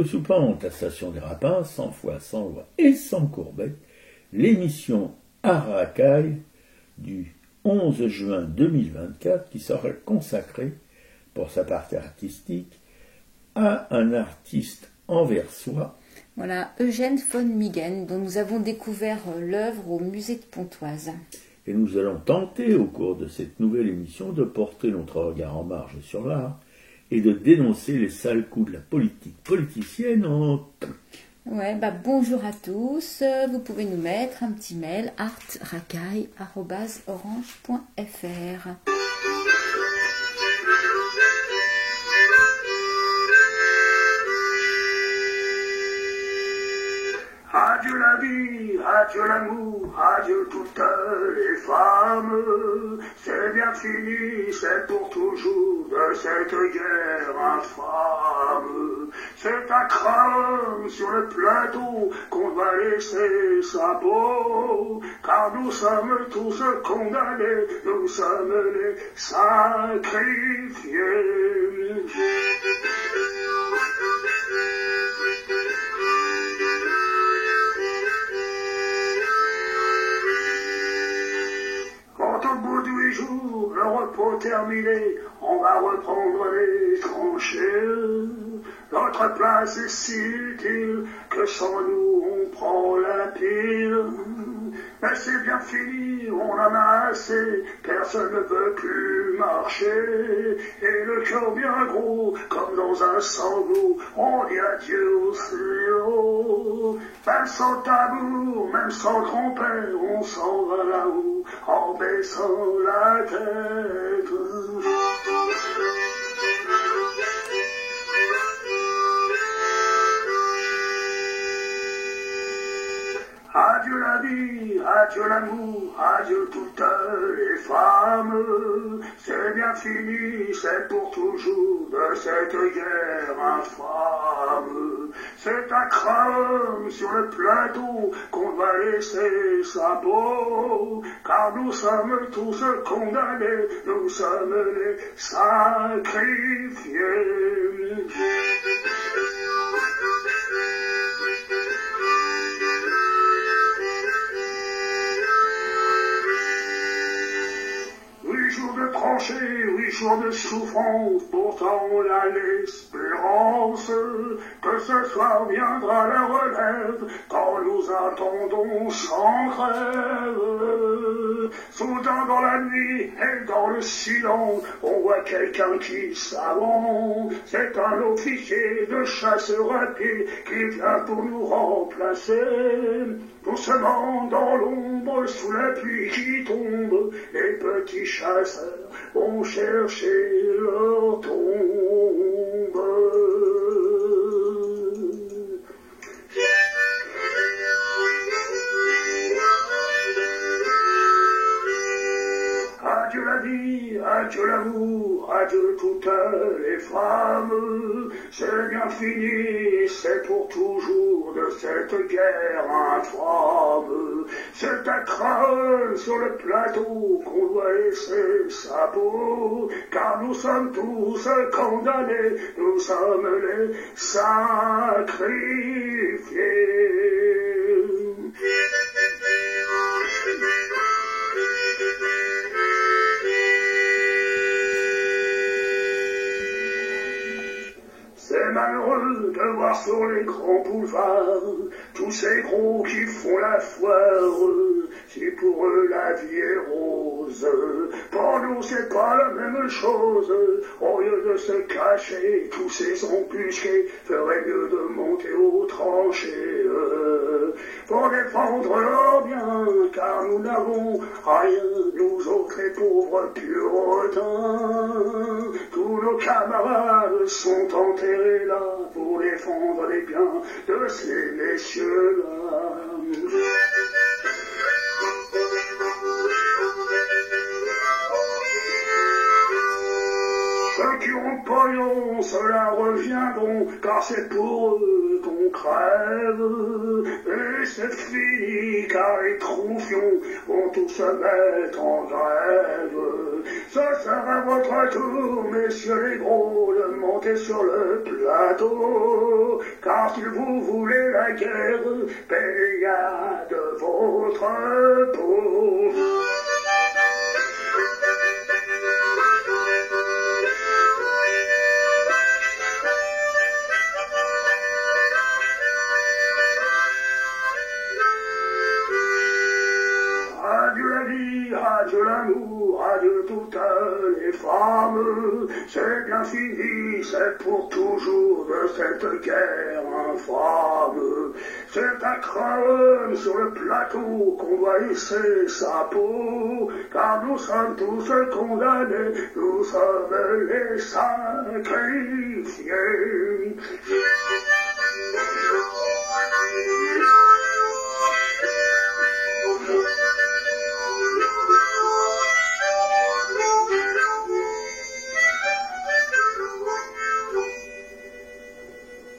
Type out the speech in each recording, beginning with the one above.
de Soupente, la station des Rapins, 100 fois sans loi et sans courbette, l'émission Aracaille du 11 juin 2024 qui sera consacrée, pour sa partie artistique, à un artiste anversois. Voilà, Eugène von Miegen, dont nous avons découvert l'œuvre au musée de Pontoise. Et nous allons tenter, au cours de cette nouvelle émission, de porter notre regard en marge sur l'art et de dénoncer les sales coups de la politique politicienne en... Ouais, bonjour à tous. Vous pouvez nous mettre un petit mail artracaille@orange.fr. Adieu la vie, adieu l'amour, adieu toutes les femmes. C'est bien fini, c'est pour toujours de cette guerre infâme. C'est à Craonne sur le plateau qu'on va laisser sa peau. Car nous sommes tous condamnés, nous sommes les sacrifiés. Au bout de 8 jours, le repos terminé, on va reprendre les tranchées. Notre place est si utile que sans nous on prend la pile. Mais c'est bien fini, on en a assez, personne ne veut plus marcher. Et le cœur bien gros, comme dans un sanglot, on dit adieu au ciel. Même sans tambour, même sans trompette, on s'en va là-haut, en baissant la tête. Adieu la vie, adieu l'amour, adieu toutes les femmes. C'est bien fini, c'est pour toujours de cette guerre infâme. C'est à Craonne sur le plateau qu'on va laisser sa peau. Car nous sommes tous condamnés, nous sommes les sacrifiés. Tranchée, 8 jours de souffrance, pourtant on a l'espérance que ce soir viendra la relève quand nous attendons sans trêve. Soudain dans la nuit et dans le silence, on voit quelqu'un qui s'avance. C'est un officier de chasseurs à pied qui vient pour nous remplacer. Doucement dans l'ombre, sous la pluie qui tombe, les petits chasseurs vont chercher leur tombe. Adieu la vie, adieu l'amour, adieu toutes les femmes. C'est bien fini, c'est pour toujours de cette guerre infâme. C'est à Craonne sur le plateau qu'on doit laisser sa peau. Car nous sommes tous condamnés, nous sommes les sacrifiés. C'est malheureux de voir sur les grands boulevards tous ces gros qui font la foire. Si pour eux la vie est rose, pour nous c'est pas la même chose. Au lieu de se cacher, tous ces embusqués feraient mieux de monter aux tranchées pour défendre leurs biens, car nous n'avons rien, nous autres les pauvres puritains. Tous nos camarades sont enterrés là pour défendre les biens de ces messieurs-là. Ceux qui ont le pognon, ceux-là reviendront, car c'est pour eux qu'on on crève. Et c'est fini car les troufions vont tous se mettre en grève. Ça sera votre tour, messieurs les gros, de monter sur le plateau. Car si vous voulez la guerre, payez de votre peau. Adieu l'amour, adieu toutes les femmes, c'est bien fini, c'est pour toujours de cette guerre infâme. C'est à Craonne sur le plateau qu'on doit laisser sa peau, car nous sommes tous condamnés, nous sommes les sacrifiés.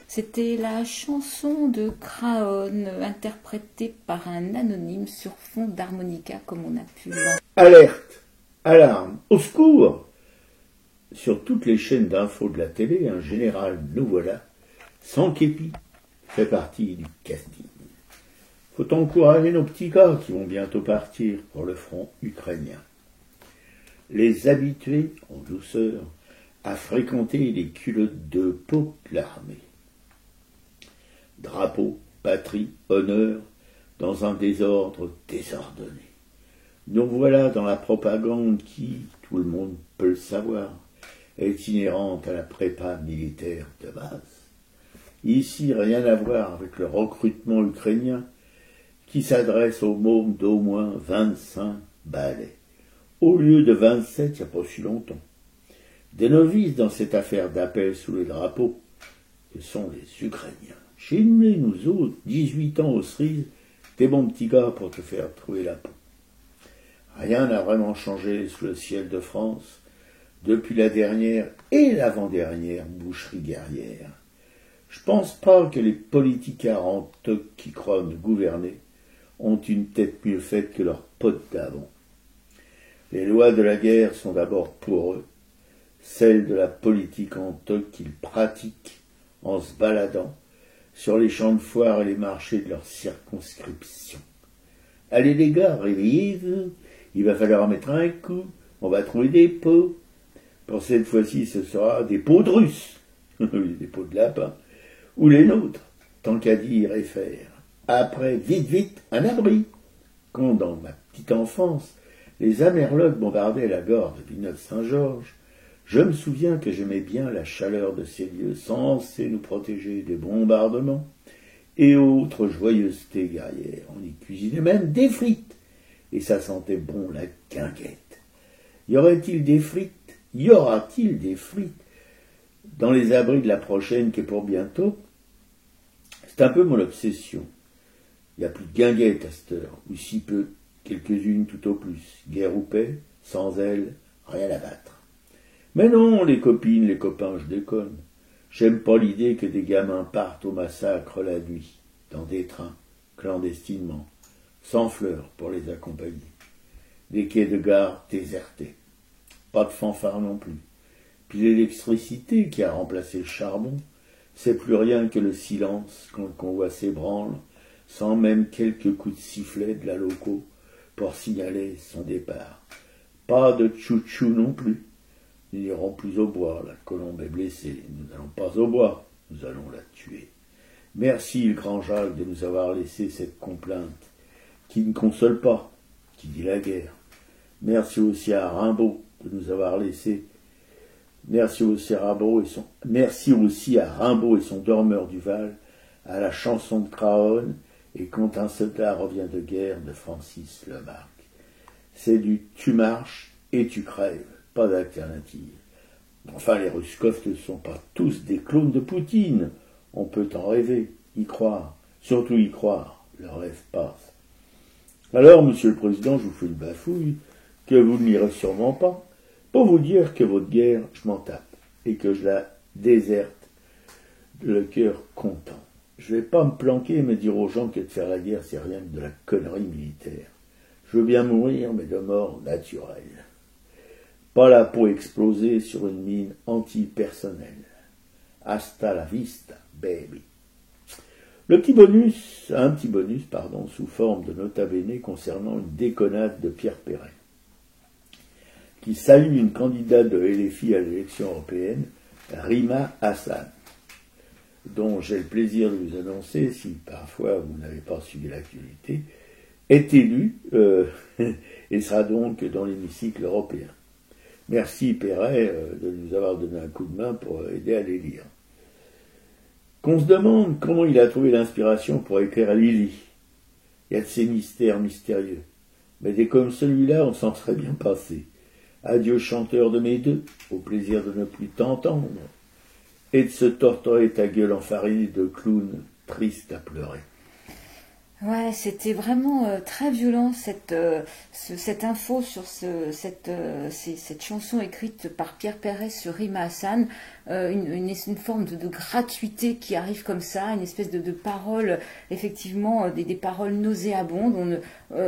C'était la chanson de Craonne, interprétée par un anonyme sur fond d'harmonica, comme on a pu l'entendre. Alerte, alarme, au secours! Sur toutes les chaînes d'infos de la télé, un général nous voilà, sans képi, fait partie du casting. Faut encourager nos petits gars qui vont bientôt partir pour le front ukrainien. Les habituer, en douceur, à fréquenter les culottes de peau de l'armée. Drapeau, patrie, honneur, dans un désordre désordonné. Nous voilà dans la propagande qui, tout le monde peut le savoir, est inhérente à la prépa militaire de base. Ici, rien à voir avec le recrutement ukrainien qui s'adresse aux mômes d'au moins 25 balais, au lieu de 27 il n'y a pas si longtemps. Des novices dans cette affaire d'appel sous les drapeaux, ce sont les Ukrainiens. Chez nous autres, 18 ans aux cerises, t'es bon petit gars pour te faire trouver la peau. Rien n'a vraiment changé sous le ciel de France depuis la dernière et l'avant-dernière boucherie guerrière. Je pense pas que les politicards en toc qui croient nous gouverner ont une tête mieux faite que leurs potes d'avant. Les lois de la guerre sont d'abord pour eux, celles de la politique en toc qu'ils pratiquent en se baladant sur les champs de foire et les marchés de leur circonscription. Allez les gars, réveillez-vous, il va falloir mettre un coup, on va trouver des pots. Pour cette fois-ci, ce sera des pots de Russes, des pots de lapin, ou les nôtres, tant qu'à dire et faire. Après, vite, vite, un abri. Quand, dans ma petite enfance, les Amerlocs bombardaient la gare de Villeneuve-Saint-Georges, je me souviens que j'aimais bien la chaleur de ces lieux censés nous protéger des bombardements et autres joyeusetés guerrières. On y cuisinait même des frites, et ça sentait bon la guinguette. Y aura-t-il des frites dans les abris de la prochaine qui est pour bientôt? C'est un peu mon obsession. Il n'y a plus de guinguettes à cette heure, ou si peu, quelques-unes tout au plus. Guerre ou paix, sans elles, rien à battre. Mais non, les copines, les copains, je déconne. J'aime pas l'idée que des gamins partent au massacre la nuit, dans des trains, clandestinement, sans fleurs pour les accompagner. Des quais de gare désertés. Pas de fanfare non plus. Puis l'électricité qui a remplacé le charbon, c'est plus rien que le silence quand le convoi s'ébranle, sans même quelques coups de sifflet de la loco pour signaler son départ. Pas de tchou-tchou non plus. Nous n'irons plus au bois, la colombe est blessée. Nous n'allons pas au bois, nous allons la tuer. Merci, le grand Jacques, de nous avoir laissé cette complainte, qui ne console pas, qui dit la guerre. Merci aussi à Rimbaud de nous avoir laissé. Merci aussi à Rimbaud et son dormeur du Val, à la chanson de Craonne et Quand un soldat revient de guerre de Francis Lemarque. C'est du tu marches et tu crèves. Pas d'alternative. Enfin, les Ruskov ne sont pas tous des clones de Poutine. On peut en rêver, y croire, surtout y croire. Le rêve passe. Alors, Monsieur le Président, je vous fais une bafouille, que vous ne lirez sûrement pas, pour vous dire que votre guerre, je m'en tape, et que je la déserte, le cœur content. Je vais pas me planquer et me dire aux gens que de faire la guerre, c'est rien que de la connerie militaire. Je veux bien mourir, mais de mort naturelle. Pas la peau explosée sur une mine antipersonnelle. Hasta la vista, baby. Un petit bonus, sous forme de nota bene concernant une déconnade de Pierre Perret, qui salue une candidate de LFI à l'élection européenne, Rima Hassan, dont j'ai le plaisir de vous annoncer, si parfois vous n'avez pas suivi l'actualité, est élue et sera donc dans l'hémicycle européen. Merci Perret de nous avoir donné un coup de main pour aider à l'élire. Qu'on se demande comment il a trouvé l'inspiration pour écrire Lily. Il y a de ces mystères mystérieux. Mais des comme celui-là, on s'en serait bien passé. Adieu chanteur de mes deux, au plaisir de ne plus t'entendre, et de se torturer ta gueule enfarinée de clown triste à pleurer. Ouais, c'était vraiment très violent cette info sur cette chanson écrite par Pierre Perret sur Rima Hassan, une forme de gratuité qui arrive comme ça, une espèce de paroles, effectivement, des paroles nauséabondes.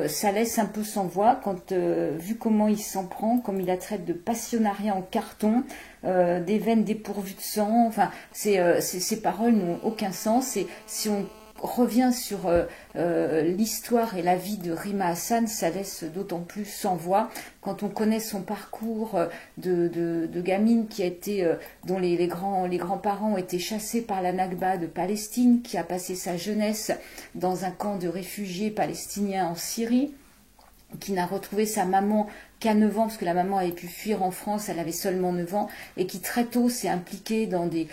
Ça laisse un peu sans voix quand, vu comment il s'en prend, comme il la traite de passionnariat en carton, des veines dépourvues de sang, enfin, ces paroles n'ont aucun sens, et si on revient sur l'histoire et la vie de Rima Hassan, ça laisse d'autant plus sans voix quand on connaît son parcours de gamine qui a été, dont les grands-parents ont été chassés par la Nakba de Palestine, qui a passé sa jeunesse dans un camp de réfugiés palestiniens en Syrie, qui n'a retrouvé sa maman qu'à 9 ans, parce que la maman avait pu fuir en France, elle avait seulement 9 ans, et qui très tôt s'est impliquée dans des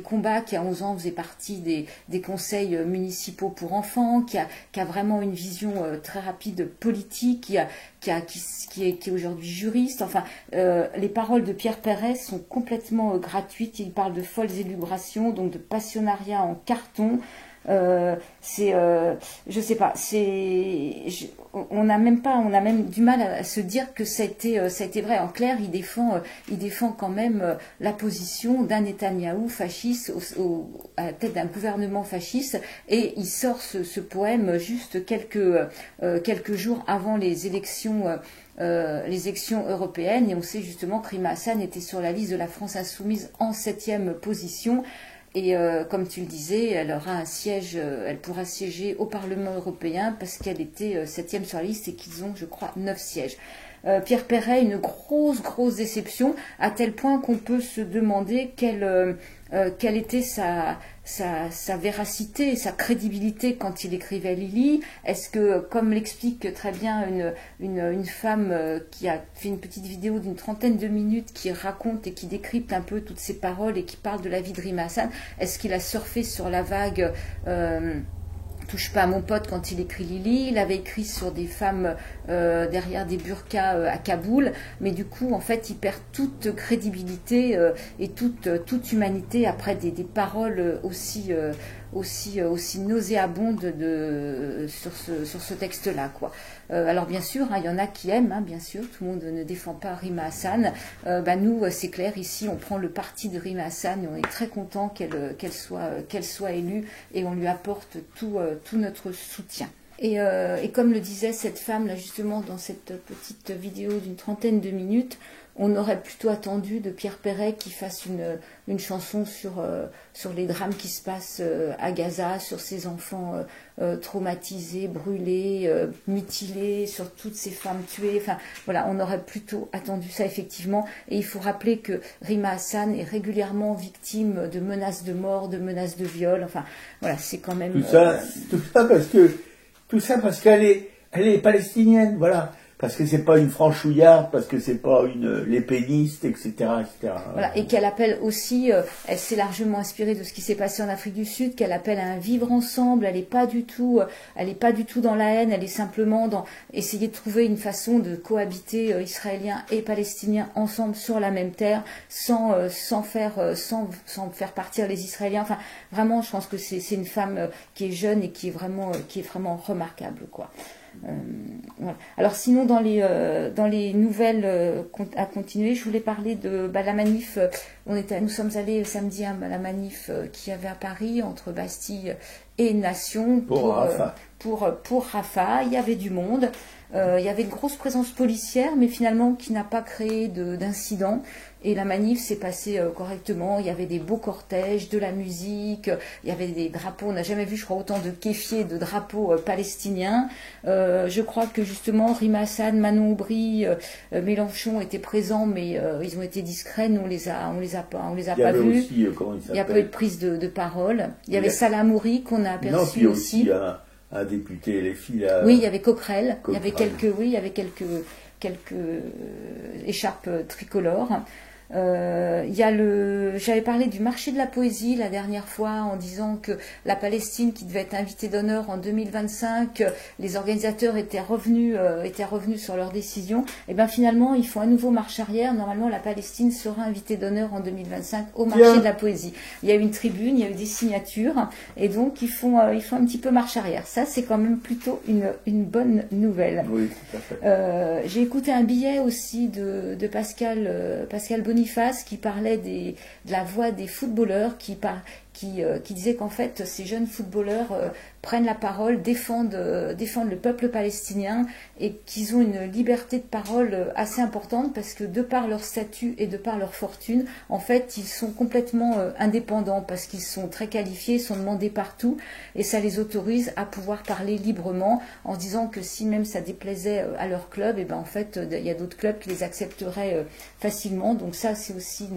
combats, qui à 11 ans faisait partie des conseils municipaux pour enfants, qui a vraiment une vision très rapide politique, qui est aujourd'hui juriste. Enfin, les paroles de Pierre Perret sont complètement gratuites. Il parle de folles élucubrations, donc de passionnariat en carton. Je sais pas, on a même du mal à se dire que ça a été vrai. En clair, il défend quand même la position d'un Netanyahou fasciste à la tête d'un gouvernement fasciste, et il sort ce poème juste quelques jours avant les élections européennes, et on sait justement que Rima Hassan était sur la liste de la France insoumise en 7e position. Et comme tu le disais, elle aura un siège, elle pourra siéger au Parlement européen parce qu'elle était 7e sur la liste et qu'ils ont, je crois, 9 sièges. Pierre Perret, une grosse déception, à tel point qu'on peut se demander quelle était sa véracité, sa crédibilité quand il écrivait Lily. Est-ce que, comme l'explique très bien une femme qui a fait une petite vidéo d'une 30aine de minutes qui raconte et qui décrypte un peu toutes ces paroles et qui parle de la vie de Rima Hassan, est-ce qu'il a surfé sur la vague touche pas à mon pote quand il écrit Lily? Il avait écrit sur des femmes derrière des burqas à Kaboul, mais du coup en fait il perd toute crédibilité et toute humanité après des paroles aussi nauséabondes sur ce texte-là, quoi. Alors bien sûr, il y en a qui aiment, bien sûr, tout le monde ne défend pas Rima Hassan. Nous, c'est clair, ici on prend le parti de Rima Hassan et on est très content qu'elle soit élue, et on lui apporte tout notre soutien. Et comme le disait cette femme là justement dans cette petite vidéo d'une 30aine de minutes, on aurait plutôt attendu de Pierre Perret qu'il fasse une chanson sur les drames qui se passent à Gaza, sur ces enfants traumatisés, brûlés, mutilés, sur toutes ces femmes tuées. Enfin voilà, on aurait plutôt attendu ça effectivement. Et il faut rappeler que Rima Hassan est régulièrement victime de menaces de mort, de menaces de viol. Enfin voilà, c'est quand même tout ça parce qu'elle est palestinienne, voilà. Parce que c'est pas une franchouillarde, parce que c'est pas une l'épéniste, etc., etc. Voilà, et qu'elle appelle aussi, elle s'est largement inspirée de ce qui s'est passé en Afrique du Sud, qu'elle appelle à un vivre ensemble. Elle est pas du tout dans la haine. Elle est simplement dans essayer de trouver une façon de cohabiter Israéliens et Palestiniens ensemble sur la même terre, sans faire partir les Israéliens. Enfin, vraiment, je pense que c'est une femme qui est jeune et qui est vraiment remarquable, quoi. Voilà. Alors sinon dans les nouvelles à continuer, je voulais parler de la manif. Nous sommes allés samedi à la manif qu'il y avait à Paris entre Bastille et Nation pour Rafah. Pour Rafah. Il y avait du monde. Il y avait une grosse présence policière, mais finalement qui n'a pas créé d'incident. Et la manif s'est passée correctement. Il y avait des beaux cortèges, de la musique, il y avait des drapeaux. On n'a jamais vu, je crois, autant de kéfiers, de drapeaux palestiniens. Je crois que justement, Rima Hassan, Manon Aubry, Mélenchon étaient présents, mais ils ont été discrets. Nous, on les a pas vus. Aussi, il n'y a pas eu de prise de parole. Il y avait Salah Hamouri qu'on a aperçu non, puis il y a aussi. Un député, les filles là. Oui, il y avait Coquerel. Il y avait quelques écharpes tricolores. J'avais parlé du marché de la poésie la dernière fois en disant que la Palestine qui devait être invitée d'honneur en 2025, les organisateurs étaient revenus sur leur décision. Et bien finalement ils font à nouveau marche arrière. Normalement la Palestine sera invitée d'honneur en 2025 au marché de la poésie. Il y a eu une tribune, il y a eu des signatures et donc ils font un petit peu marche arrière. Ça c'est quand même plutôt une bonne nouvelle. Oui, tout à fait. J'ai écouté un billet aussi de Pascal Boniface qui parlait de la voix des footballeurs qui disait qu'en fait ces jeunes footballeurs prennent la parole, défendent le peuple palestinien et qu'ils ont une liberté de parole assez importante parce que de par leur statut et de par leur fortune, en fait ils sont complètement indépendants parce qu'ils sont très qualifiés, sont demandés partout et ça les autorise à pouvoir parler librement en se disant que si même ça déplaisait à leur club, et ben en fait il y a d'autres clubs qui les accepteraient facilement. Donc ça c'est aussi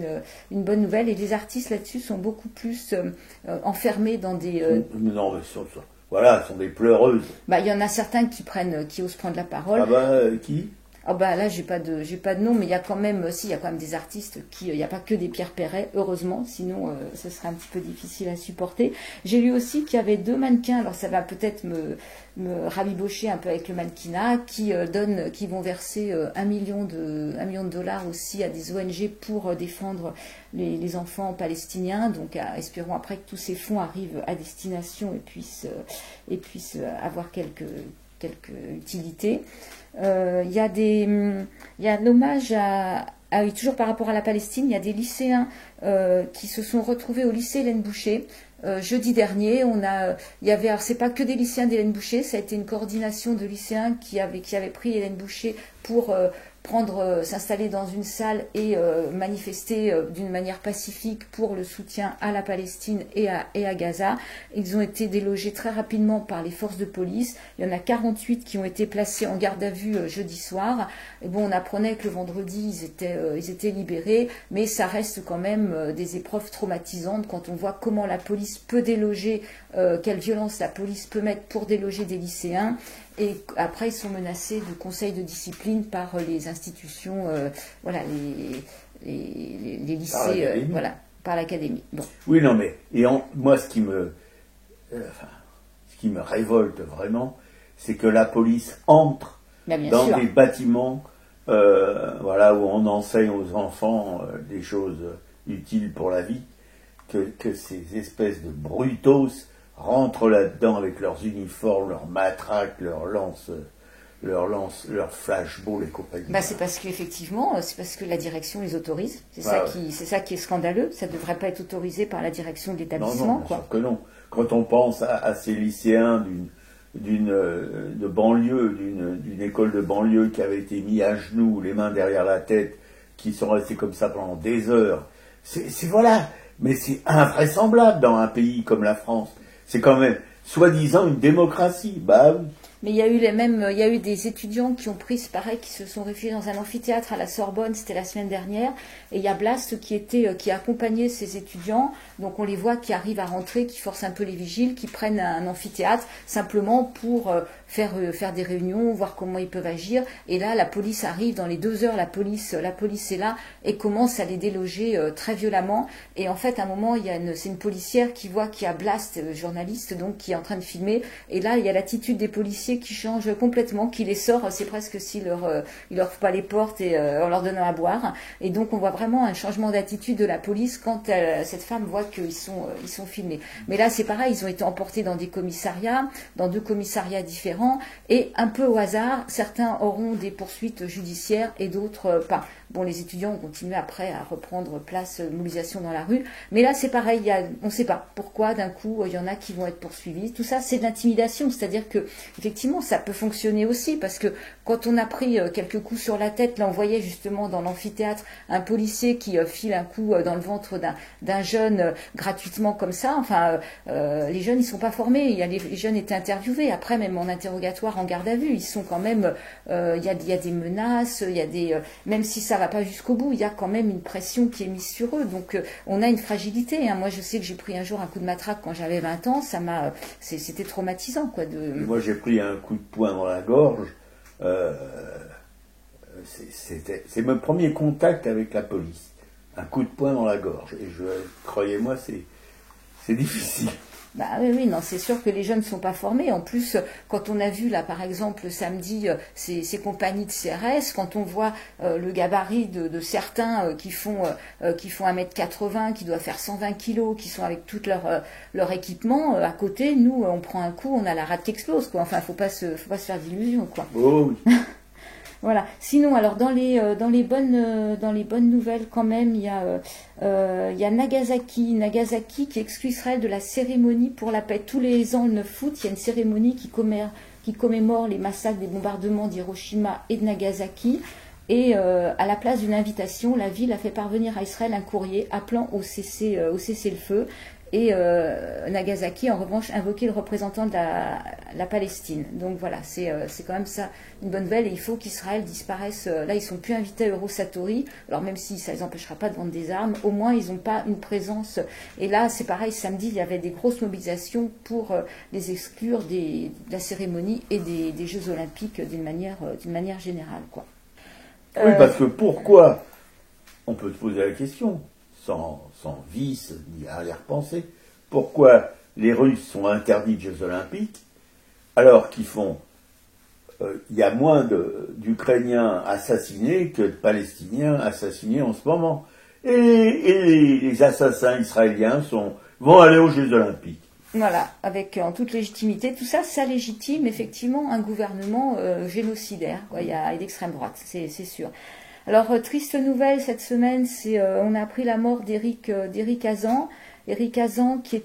une bonne nouvelle et les artistes là-dessus sont beaucoup plus enfermés dans des... Non, mais voilà, ce sont des pleureuses. Il y en a certains qui osent prendre la parole. Ah bah, qui ? Ah bah là j'ai pas de nom, mais il y a quand même des artistes il n'y a pas que des Pierre Perret, heureusement, sinon ce serait un petit peu difficile à supporter. J'ai lu aussi qu'il y avait 2 mannequins, alors ça va peut-être me rabibocher un peu avec le mannequinat, qui vont verser 1 million de dollars aussi à des ONG pour défendre les enfants palestiniens. Donc espérons après que tous ces fonds arrivent à destination et puissent avoir quelque utilité. Il y a un hommage oui, toujours par rapport à la Palestine, il y a des lycéens qui se sont retrouvés au lycée Hélène Boucher. Jeudi dernier, alors c'est pas que des lycéens d'Hélène Boucher, ça a été une coordination de lycéens qui avaient pris Hélène Boucher pour s'installer dans une salle et manifester d'une manière pacifique pour le soutien à la Palestine et à Gaza. Ils ont été délogés très rapidement par les forces de police. Il y en a 48 qui ont été placés en garde à vue jeudi soir. Et bon, on apprenait que le vendredi, ils étaient libérés, mais ça reste quand même des épreuves traumatisantes quand on voit comment la police peut déloger, quelle violence la police peut mettre pour déloger des lycéens. Et après, ils sont menacés de conseils de discipline par les institutions, les lycées, par l'académie. Bon. Oui, non, mais moi, ce qui me révolte vraiment, c'est que la police entre dans des bâtiments, où on enseigne aux enfants des choses utiles pour la vie, que ces espèces de brutos rentrent là-dedans avec leurs uniformes, leurs matraques, leurs flashballs et compagnie. C'est parce que la direction les autorise. C'est ça qui est scandaleux. Ça ne devrait pas être autorisé par la direction de l'établissement. Non, bien sûr que non. Quand on pense à ces lycéens de banlieue, d'une école de banlieue qui avait été mis à genoux, les mains derrière la tête, qui sont restés comme ça pendant des heures, mais c'est invraisemblable dans un pays comme la France. C'est quand même, soi-disant, une démocratie. Bah oui. Mais il y a eu des étudiants qui ont pris, c'est pareil, qui se sont réfugiés dans un amphithéâtre à la Sorbonne, c'était la semaine dernière, et il y a Blast qui accompagnait ces étudiants, donc on les voit qui arrivent à rentrer, qui forcent un peu les vigiles, qui prennent un amphithéâtre simplement pour faire des réunions, voir comment ils peuvent agir, et là la police arrive, dans les 2 heures la police est là et commence à les déloger très violemment, et en fait à un moment c'est une policière qui voit qu'il y a Blast, journaliste, donc qui est en train de filmer, et là il y a l'attitude des policiers policiers qui changent complètement, qui les sort, c'est presque s'il il leur ouvre pas les portes et en leur donnant à boire. Et donc on voit vraiment un changement d'attitude de la police quand cette femme voit qu'ils sont filmés. Mais là c'est pareil, ils ont été emportés dans des commissariats, dans 2 commissariats différents, et un peu au hasard, certains auront des poursuites judiciaires et d'autres pas. Bon, les étudiants ont continué après à reprendre place, mobilisation dans la rue. Mais là, c'est pareil, on ne sait pas pourquoi, d'un coup, il y en a qui vont être poursuivis. Tout ça, c'est de l'intimidation. C'est-à-dire que, effectivement, ça peut fonctionner aussi. Parce que quand on a pris quelques coups sur la tête, là, on voyait justement dans l'amphithéâtre un policier qui file un coup dans le ventre d'un jeune gratuitement comme ça. Enfin, les jeunes, ils sont pas formés. Les jeunes étaient interviewés. Après, même en interrogatoire, en garde à vue, ils sont quand même... Il y a des menaces, il y a des... même si ça va pas jusqu'au bout, il y a quand même une pression qui est mise sur eux, donc on a une fragilité, hein. Moi je sais que j'ai pris un jour un coup de matraque quand j'avais 20 ans, c'était traumatisant quoi. Moi j'ai pris un coup de poing dans la gorge, c'est mon premier contact avec la police, un coup de poing dans la gorge, et croyez-moi c'est difficile. Bah oui, non, c'est sûr que les jeunes ne sont pas formés. En plus, quand on a vu là, par exemple, samedi, ces compagnies de CRS, quand on voit le gabarit de certains qui font 1m80, qui doivent faire 120 kilos, qui sont avec tout leur équipement, à côté, nous, on prend un coup, on a la rate qui explose, quoi. Enfin, faut pas se faire d'illusions, quoi. Oh oui. Voilà. Sinon, alors dans les bonnes nouvelles quand même, il y a Nagasaki qui exclut Israël de la cérémonie pour la paix. Tous les ans, le 9 août, il y a une cérémonie qui commémore les massacres des bombardements d'Hiroshima et de Nagasaki. Et à la place d'une invitation, la ville a fait parvenir à Israël un courrier appelant au cessez-le-feu. Et Nagasaki, en revanche, invoqué le représentant de la Palestine. Donc voilà, c'est quand même ça une bonne nouvelle. Et il faut qu'Israël disparaisse. Là, ils sont plus invités à Eurosatori. Alors même si ça les empêchera pas de vendre des armes, au moins ils n'ont pas une présence. Et là, c'est pareil. Samedi, il y avait des grosses mobilisations pour les exclure de la cérémonie et des Jeux Olympiques d'une manière générale, quoi. Oui, parce que pourquoi, on peut se poser la question, sans vice ni arrière-pensée, pourquoi les Russes sont interdits de Jeux Olympiques alors qu'ils font... Il y a moins d'Ukrainiens assassinés que de Palestiniens assassinés en ce moment. Et les assassins israéliens vont aller aux Jeux Olympiques. Voilà, avec en toute légitimité. Tout ça, ça légitime effectivement un gouvernement génocidaire, quoi, et d'extrême droite, c'est sûr. Alors, triste nouvelle cette semaine, on a appris la mort d'Éric Hazan. Éric Hazan qui a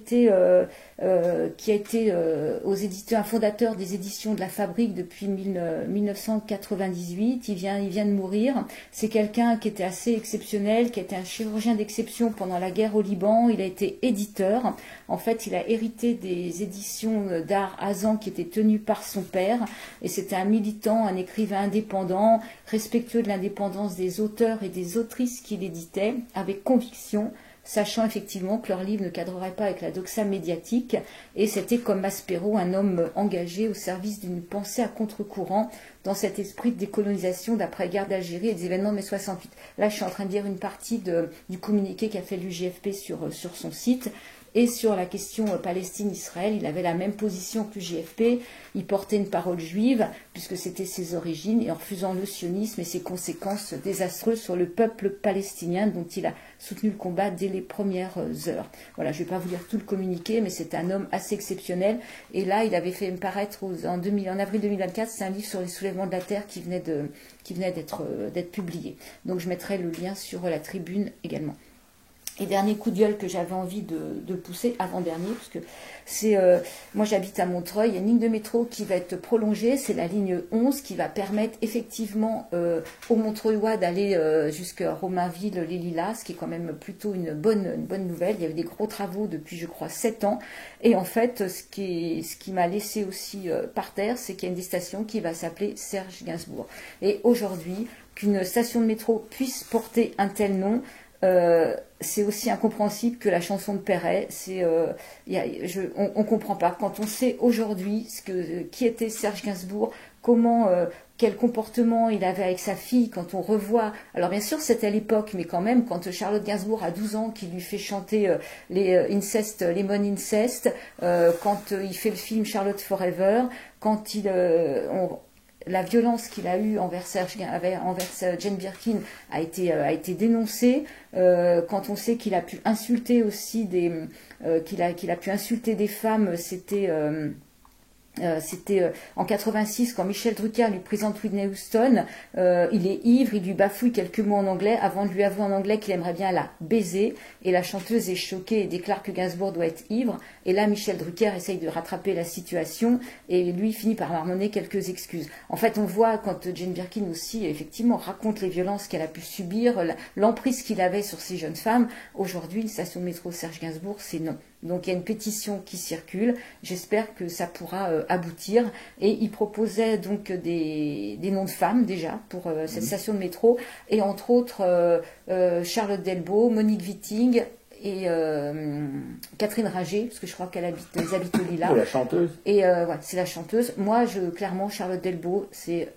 été un fondateur des éditions de la Fabrique depuis 1998. Il vient de mourir. C'est quelqu'un qui était assez exceptionnel, qui était un chirurgien d'exception pendant la guerre au Liban. Il a été éditeur. En fait, il a hérité des éditions d'art Hazan qui étaient tenues par son père. Et c'était un militant, un écrivain indépendant, respectueux de l'indépendance des auteurs et des autrices qu'il éditait, avec conviction, sachant effectivement que leur livre ne cadrerait pas avec la doxa médiatique, et c'était comme Maspero, un homme engagé au service d'une pensée à contre-courant dans cet esprit de décolonisation d'après-guerre d'Algérie et des événements de mai 68. Là, je suis en train de lire une partie du communiqué qu'a fait l'UJFP sur son site. Et sur la question Palestine-Israël, il avait la même position que l'UJFP. Il portait une parole juive, puisque c'était ses origines, et en refusant le sionisme et ses conséquences désastreuses sur le peuple palestinien, dont il a soutenu le combat dès les premières heures. Voilà, je ne vais pas vous lire tout le communiqué, mais c'est un homme assez exceptionnel. Et là, il avait fait paraître en avril 2024, c'est un livre sur les soulèvements de la terre qui venait d'être publié. Donc je mettrai le lien sur la tribune également. Et dernier coup de gueule que j'avais envie de pousser, avant-dernier, parce que moi j'habite à Montreuil, il y a une ligne de métro qui va être prolongée, c'est la ligne 11 qui va permettre effectivement aux Montreuillois d'aller jusqu'à Romainville, les Lilas, ce qui est quand même plutôt une bonne nouvelle. Il y avait des gros travaux depuis, je crois, 7 ans. Et en fait, ce qui m'a laissé aussi par terre, c'est qu'il y a une des stations qui va s'appeler Serge Gainsbourg. Et aujourd'hui, qu'une station de métro puisse porter un tel nom, c'est aussi incompréhensible que la chanson de Perret. On comprend pas. Quand on sait aujourd'hui qui était Serge Gainsbourg, quel comportement il avait avec sa fille, quand on revoit. Alors bien sûr, c'était à l'époque, mais quand même, quand Charlotte Gainsbourg a 12 ans, qui lui fait chanter Lemon Incest, quand il fait le film Charlotte Forever, quand la violence qu'il a eue envers Jane Birkin a été dénoncée. Quand on sait qu'il a pu insulter aussi qu'il a pu insulter des femmes, c'était en 86 quand Michel Drucker lui présente Whitney Houston. Il est ivre, il lui bafouille quelques mots en anglais avant de lui avouer en anglais qu'il aimerait bien la baiser, et la chanteuse est choquée et déclare que Gainsbourg doit être ivre, et là Michel Drucker essaye de rattraper la situation et lui finit par marmonner quelques excuses. En fait, on voit quand Jane Birkin aussi effectivement raconte les violences qu'elle a pu subir, l'emprise qu'il avait sur ces jeunes femmes. Aujourd'hui, une station de métro Serge Gainsbourg, c'est non. Donc il y a une pétition qui circule, j'espère que ça pourra aboutir, et il proposait donc des noms de femmes déjà pour cette station de métro, et entre autres Charlotte Delbo, Monique Witting et Catherine Ringer, parce que je crois qu'elle habite au Lilas. C'est la chanteuse. Et ouais, c'est la chanteuse. Moi, clairement, Charlotte Delbo, c'est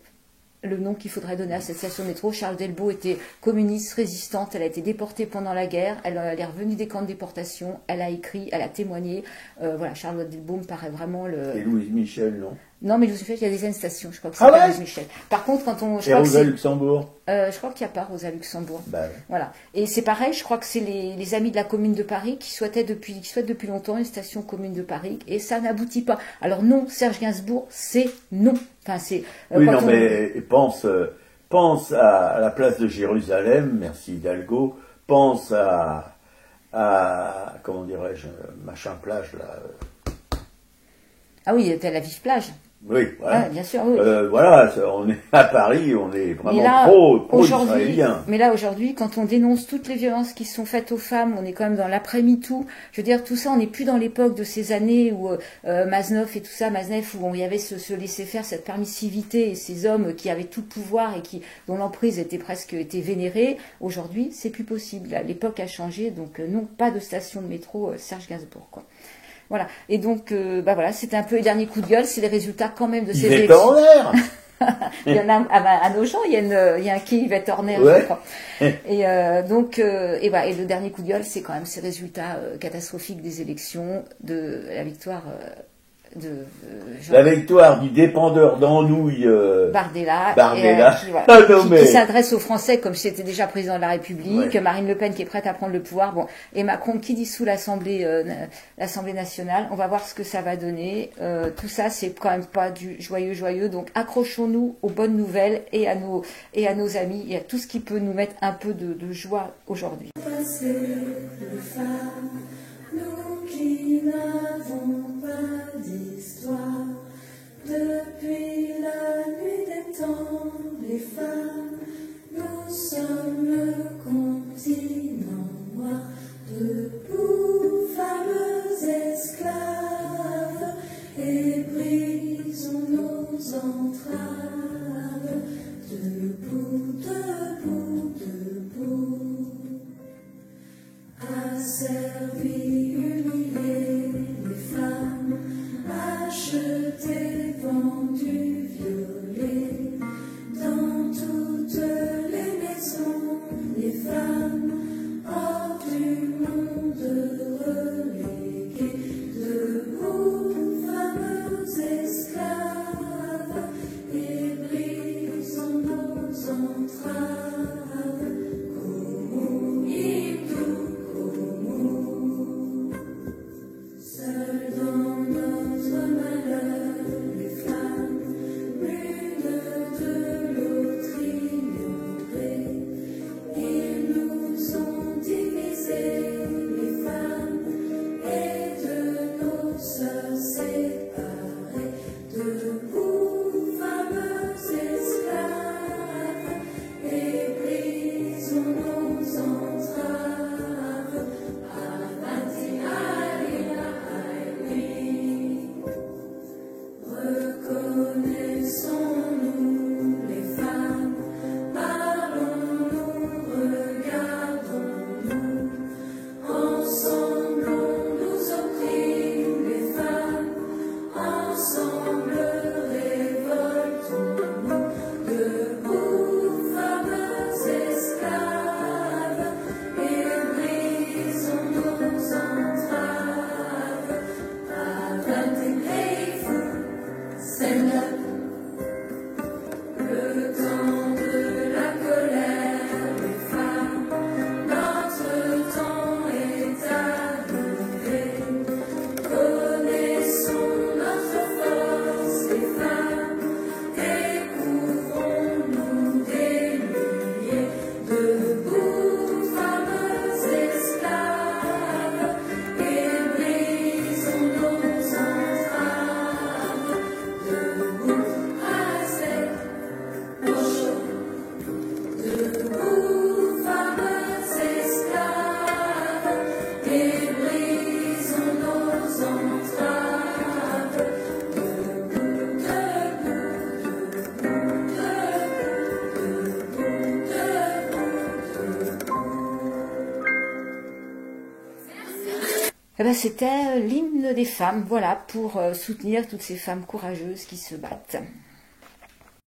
le nom qu'il faudrait donner à cette station de métro. Charlotte Delbo était communiste, résistante, elle a été déportée pendant la guerre, elle est revenue des camps de déportation, elle a écrit, elle a témoigné. Voilà, Charlotte Delbo me paraît vraiment Et Louise Michel, non? Non, mais Louise Michel, il y a des stations, je crois que c'est pas Louise Michel. Par contre, quand on... Et Rosa Luxembourg? Je crois qu'il n'y a pas Rosa Luxembourg. Bah ouais. Voilà. Et c'est pareil, je crois que c'est les amis de la Commune de Paris qui souhaitent depuis longtemps une station Commune de Paris, et ça n'aboutit pas. Alors non, Serge Gainsbourg, c'est non. Enfin, c'est... oui, non, mais pense à la place de Jérusalem, merci Hidalgo, pense à comment dirais-je, machin plage, là. Ah oui, Tel Aviv plage. Oui, voilà. Ah, bien sûr, oui. Voilà, on est à Paris, on est vraiment pro-israélien. Mais là, aujourd'hui, quand on dénonce toutes les violences qui sont faites aux femmes, on est quand même dans l'après-MeToo. Je veux dire, tout ça, on n'est plus dans l'époque de ces années où Maznov et tout ça, où il y avait ce laisser-faire, cette permissivité, et ces hommes qui avaient tout le pouvoir et dont l'emprise était vénérée. Aujourd'hui, c'est plus possible. L'époque a changé, donc non, pas de station de métro Serge Gainsbourg, quoi. Voilà. Et donc, voilà, c'était un peu les derniers coups de gueule, c'est les résultats quand même de ces élections. Il y en a à nos gens, il y a un quai Yvette Horner, ouais. Je crois. Et voilà, et le dernier coup de gueule, c'est quand même ces résultats catastrophiques des élections, de la victoire la victoire du dépendeur d'Andouille Bardella, qui s'adresse aux Français comme si c'était déjà président de la République, ouais. Marine Le Pen qui est prête à prendre le pouvoir, bon, et Macron qui dissout l'Assemblée nationale. On va voir ce que ça va donner. Tout ça, c'est quand même pas du joyeux, donc accrochons-nous aux bonnes nouvelles et à nos amis et à tout ce qui peut nous mettre un peu de joie aujourd'hui. Nous qui n'avons pas d'histoire, depuis la nuit des temps, les femmes, nous sommes le continent noir, debout, femmes esclaves, et brisons nos entraves, debout, debout, debout, asservis, humiliés, les femmes, achetées, vendues, violées, dans toutes les maisons, les femmes, hors du monde reléguées, debout, femmes esclaves, et brisons nos entraves. Eh ben, c'était l'hymne des femmes, voilà, pour soutenir toutes ces femmes courageuses qui se battent.